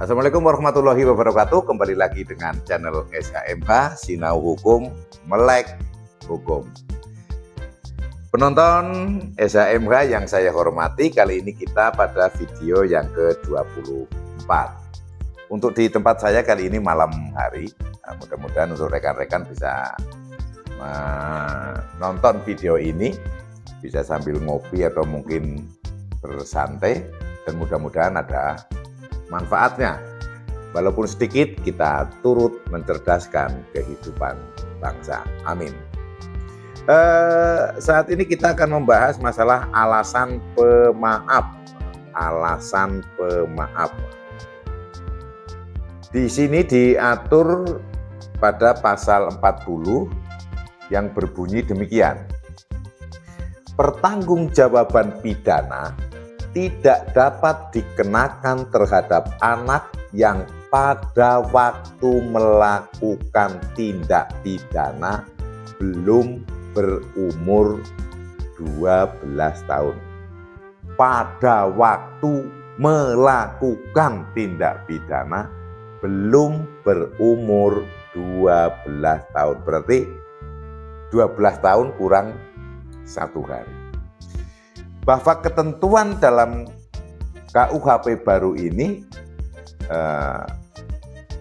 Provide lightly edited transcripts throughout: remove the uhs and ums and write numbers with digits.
Assalamualaikum warahmatullahi wabarakatuh. Kembali lagi dengan channel SHMH Sinau Hukum Melek Hukum. Penonton SHMH yang saya hormati, kali ini kita pada video yang ke-24. Untuk di tempat saya kali ini malam hari. Nah, mudah-mudahan untuk rekan-rekan bisa menonton video ini, bisa sambil ngopi atau mungkin bersantai, dan mudah-mudahan ada manfaatnya. Walaupun sedikit, kita turut mencerdaskan kehidupan bangsa. Amin. Saat ini kita akan membahas masalah alasan pemaaf. Alasan pemaaf. Di sini diatur pada pasal 40 yang berbunyi demikian. Pertanggungjawaban pidana tidak dapat dikenakan terhadap anak yang pada waktu melakukan tindak pidana belum berumur 12 tahun. Pada waktu melakukan tindak pidana belum berumur 12 tahun. Berarti 12 tahun kurang 1 hari. Bahwa ketentuan dalam KUHP baru ini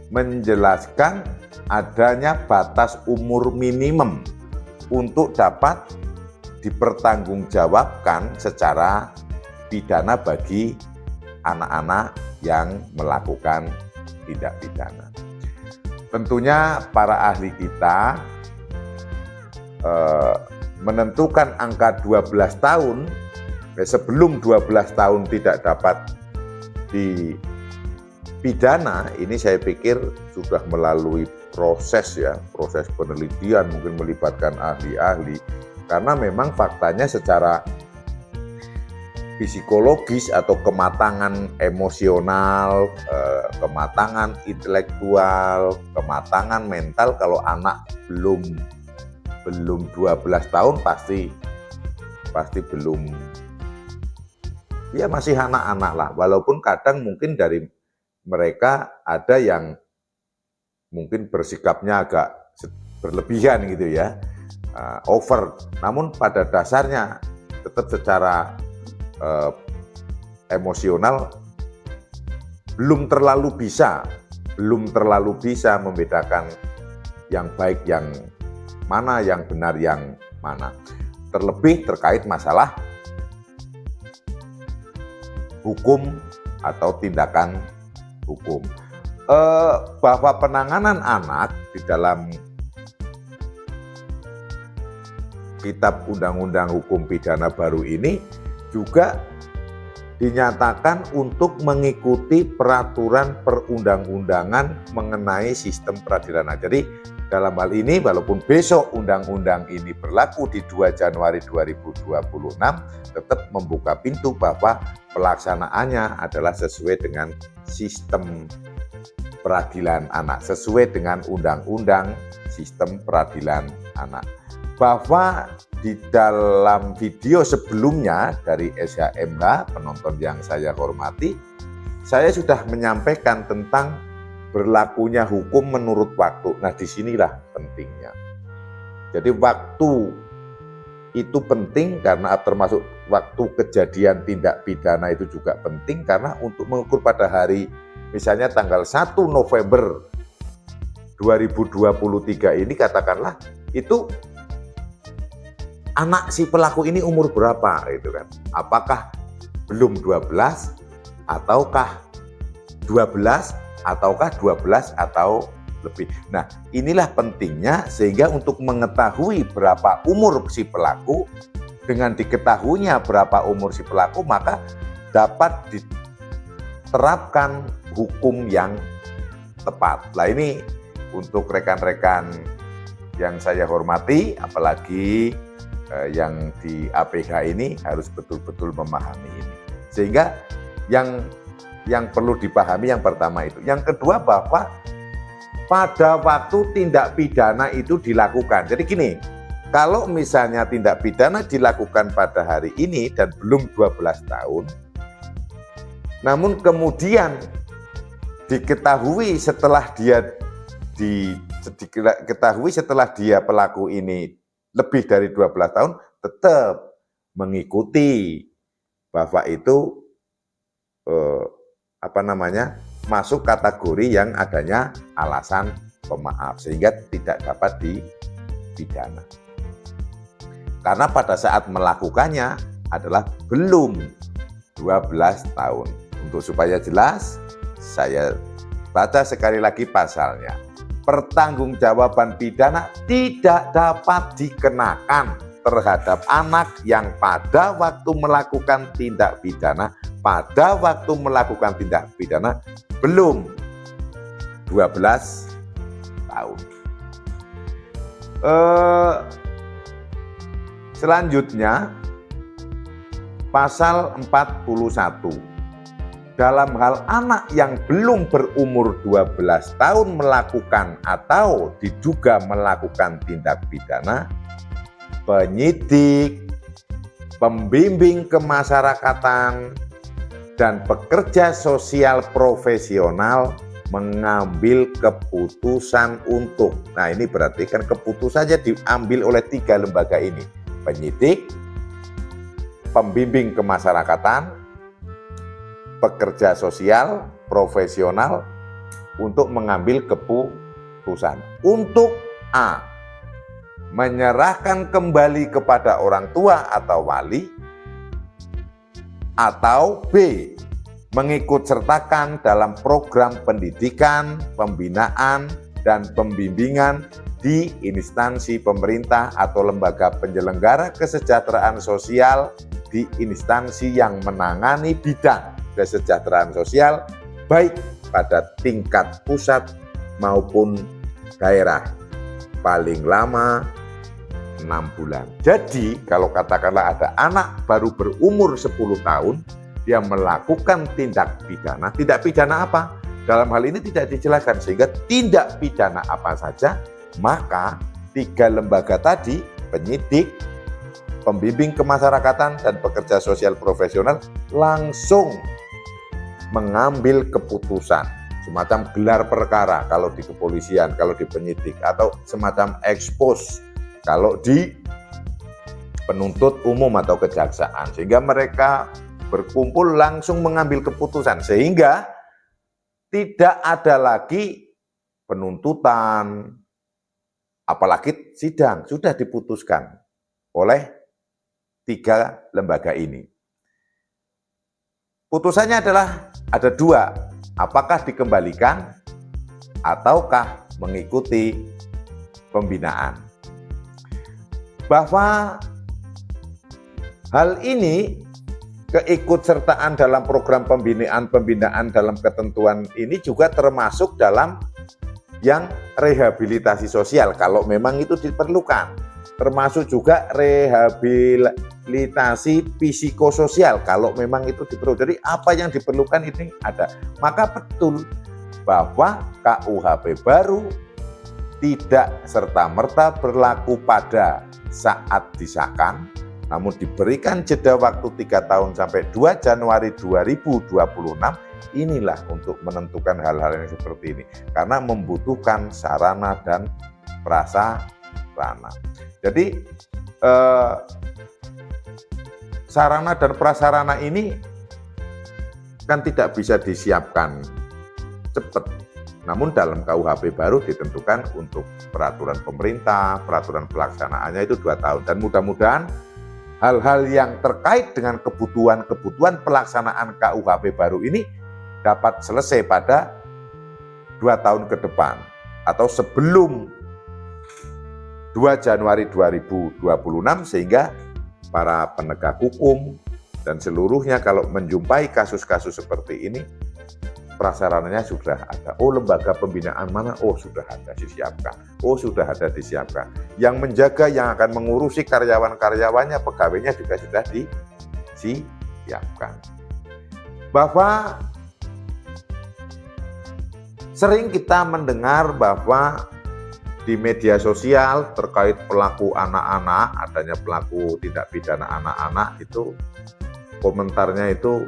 menjelaskan adanya batas umur minimum untuk dapat dipertanggungjawabkan secara pidana bagi anak-anak yang melakukan tindak pidana. Tentunya para ahli kita menentukan angka 12 tahun. Sebelum 12 tahun tidak dapat dipidana, ini saya pikir sudah melalui proses penelitian, mungkin melibatkan ahli-ahli, karena memang faktanya secara psikologis atau kematangan emosional, kematangan intelektual, kematangan mental, kalau anak belum 12 tahun pasti belum, ya masih anak-anak lah, walaupun kadang mungkin dari mereka ada yang mungkin bersikapnya agak berlebihan gitu ya, over. Namun pada dasarnya tetap secara emosional belum terlalu bisa membedakan yang baik yang mana, yang benar yang mana. Terlebih terkait masalah hukum atau tindakan hukum. Bahwa penanganan anak di dalam Kitab Undang-Undang Hukum Pidana baru ini juga dinyatakan untuk mengikuti peraturan perundang-undangan mengenai sistem peradilan. Nah, jadi dalam hal ini, walaupun besok undang-undang ini berlaku di 2 Januari 2026, tetap membuka pintu bahwa pelaksanaannya adalah sesuai dengan sistem peradilan anak, sesuai dengan undang-undang sistem peradilan anak. Bahwa di dalam video sebelumnya dari SHMH, penonton yang saya hormati, saya sudah menyampaikan tentang berlakunya hukum menurut waktu. Nah, disinilah pentingnya. Jadi waktu itu penting karena termasuk waktu kejadian tindak pidana itu juga penting, karena untuk mengukur pada hari misalnya tanggal 1 November 2023 ini, katakanlah itu anak si pelaku ini umur berapa gitu kan. Apakah belum 12 ataukah 12 ataukah 12 atau lebih. Nah, inilah pentingnya, sehingga untuk mengetahui berapa umur si pelaku, dengan diketahuinya berapa umur si pelaku, maka dapat diterapkan hukum yang tepat. Nah, ini untuk rekan-rekan yang saya hormati, apalagi yang di APH ini harus betul-betul memahami ini. Sehingga yang perlu dipahami yang pertama itu. Yang kedua, bahwa pada waktu tindak pidana itu dilakukan. Jadi gini, kalau misalnya tindak pidana dilakukan pada hari ini dan belum 12 tahun, namun kemudian diketahui setelah dia pelaku ini lebih dari 12 tahun, tetap mengikuti bahwa itu masuk kategori yang adanya alasan pemaaf sehingga tidak dapat dipidana. Karena pada saat melakukannya adalah belum 12 tahun. Untuk supaya jelas, saya baca sekali lagi pasalnya. Pertanggungjawaban pidana tidak dapat dikenakan terhadap anak yang pada waktu melakukan tindak pidana belum 12 tahun. Selanjutnya, pasal 41. Dalam hal anak yang belum berumur 12 tahun melakukan atau diduga melakukan tindak pidana, penyidik, pembimbing kemasyarakatan, dan pekerja sosial profesional mengambil keputusan untuk. Nah, ini berarti kan keputusannya diambil oleh 3 lembaga ini. Penyidik, pembimbing kemasyarakatan, pekerja sosial profesional untuk mengambil keputusan. Untuk A, menyerahkan kembali kepada orang tua atau wali, atau B, mengikut sertakan dalam program pendidikan, pembinaan, dan pembimbingan di instansi pemerintah atau lembaga penyelenggara kesejahteraan sosial di instansi yang menangani bidang kesejahteraan sosial baik pada tingkat pusat maupun daerah, paling lama 6 bulan. Jadi kalau katakanlah ada anak baru berumur 10 tahun, dia melakukan tindak pidana apa? Dalam hal ini tidak dijelaskan, sehingga tindak pidana apa saja, maka 3 lembaga tadi, penyidik, pembimbing kemasyarakatan, dan pekerja sosial profesional langsung mengambil keputusan, semacam gelar perkara kalau di kepolisian, kalau di penyidik, atau semacam ekspos kalau di penuntut umum atau kejaksaan, sehingga mereka berkumpul langsung mengambil keputusan, sehingga tidak ada lagi penuntutan, apalagi sidang, sudah diputuskan oleh 3 lembaga ini. Putusannya adalah ada 2, apakah dikembalikan ataukah mengikuti pembinaan. Bahwa hal ini, keikutsertaan dalam program pembinaan dalam ketentuan ini juga termasuk dalam yang rehabilitasi sosial kalau memang itu diperlukan. Termasuk juga rehabilitasi psikososial kalau memang itu diperlukan. Jadi apa yang diperlukan ini ada. Maka betul bahwa KUHP baru tidak serta-merta berlaku pada saat disahkan, namun diberikan jeda waktu 3 tahun sampai 2 Januari 2026, inilah untuk menentukan hal-hal yang seperti ini. Karena membutuhkan sarana dan prasarana. Jadi sarana dan prasarana ini kan tidak bisa disiapkan cepat. Namun dalam KUHP baru ditentukan untuk peraturan pemerintah, peraturan pelaksanaannya itu 2 tahun. Dan mudah-mudahan hal-hal yang terkait dengan kebutuhan pelaksanaan KUHP baru ini dapat selesai pada 2 tahun ke depan atau sebelum 2 Januari 2026, sehingga para penegak hukum dan seluruhnya kalau menjumpai kasus-kasus seperti ini, prasarananya sudah ada. Oh, lembaga pembinaan mana? Oh, sudah ada disiapkan. Oh, sudah ada disiapkan. Yang menjaga, yang akan mengurusi karyawan-karyawannya, pegawainya juga sudah disiapkan. Bahwa sering kita mendengar bahwa di media sosial terkait pelaku anak-anak, adanya pelaku tindak pidana anak-anak itu komentarnya itu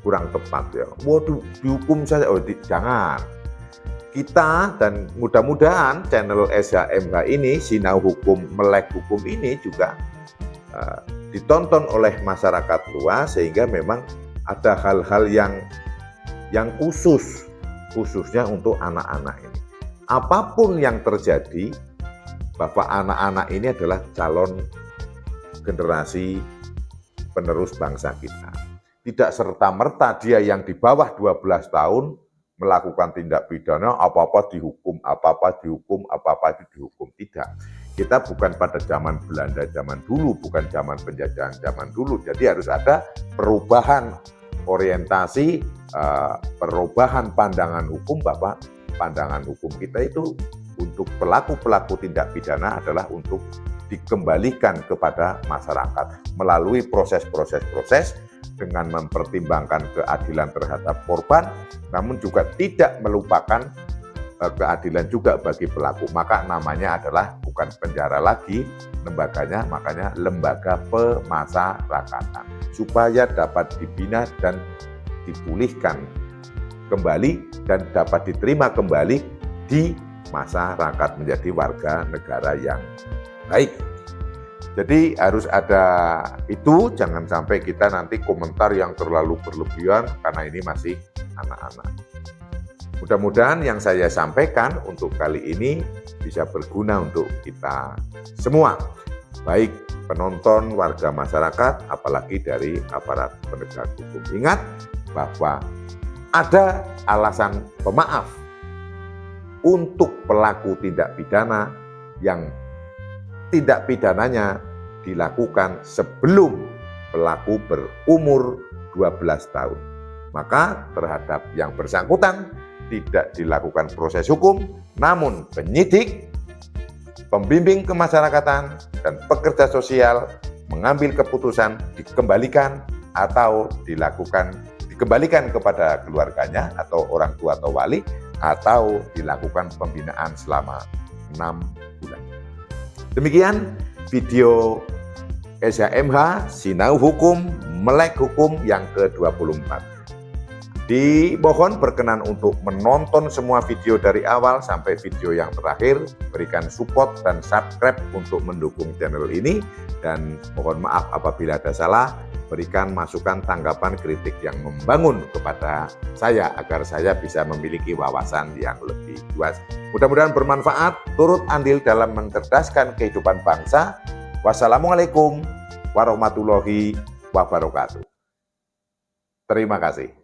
kurang tepat ya. Waduh, dihukum saja. Oh, jangan. Kita dan mudah-mudahan channel SHMH ini, Sinau Hukum, Melek Hukum ini juga ditonton oleh masyarakat luas, sehingga memang ada hal-hal yang khususnya untuk anak-anak ini. Apapun yang terjadi, bahwa anak-anak ini adalah calon generasi penerus bangsa kita. Tidak serta-merta dia yang di bawah 12 tahun melakukan tindak pidana, apa-apa dihukum, apa-apa dihukum, apa-apa dihukum. Tidak. Kita bukan pada zaman Belanda zaman dulu, bukan zaman penjajahan zaman dulu. Jadi harus ada perubahan orientasi, perubahan pandangan hukum, bahwa pandangan hukum kita itu untuk pelaku-pelaku tindak pidana adalah untuk dikembalikan kepada masyarakat melalui proses-proses dengan mempertimbangkan keadilan terhadap korban, namun juga tidak melupakan keadilan juga bagi pelaku. Maka namanya adalah bukan penjara lagi lembaganya, makanya lembaga pemasyarakatan, supaya dapat dibina dan dipulihkan kembali dan dapat diterima kembali di masyarakat menjadi warga negara yang baik. Jadi harus ada itu, jangan sampai kita nanti komentar yang terlalu berlebihan karena ini masih anak-anak. Mudah-mudahan yang saya sampaikan untuk kali ini bisa berguna untuk kita semua, baik penonton, warga masyarakat, apalagi dari aparat penegak hukum. Ingat bahwa ada alasan pemaaf untuk pelaku tindak pidana yang tindak pidananya dilakukan sebelum pelaku berumur 12 tahun. Maka terhadap yang bersangkutan tidak dilakukan proses hukum, namun penyidik, pembimbing kemasyarakatan, dan pekerja sosial mengambil keputusan dikembalikan atau dikembalikan kepada keluarganya atau orang tua atau wali, atau dilakukan pembinaan selama 6 bulan. Demikian video SHMH, Sinau Hukum, Melek Hukum yang ke-24. Dimohon berkenan untuk menonton semua video dari awal sampai video yang terakhir, berikan support dan subscribe untuk mendukung channel ini, dan mohon maaf apabila ada salah, berikan masukan, tanggapan, kritik yang membangun kepada saya agar saya bisa memiliki wawasan yang lebih luas. Mudah-mudahan bermanfaat, turut andil dalam mencerdaskan kehidupan bangsa. Wassalamualaikum warahmatullahi wabarakatuh. Terima kasih.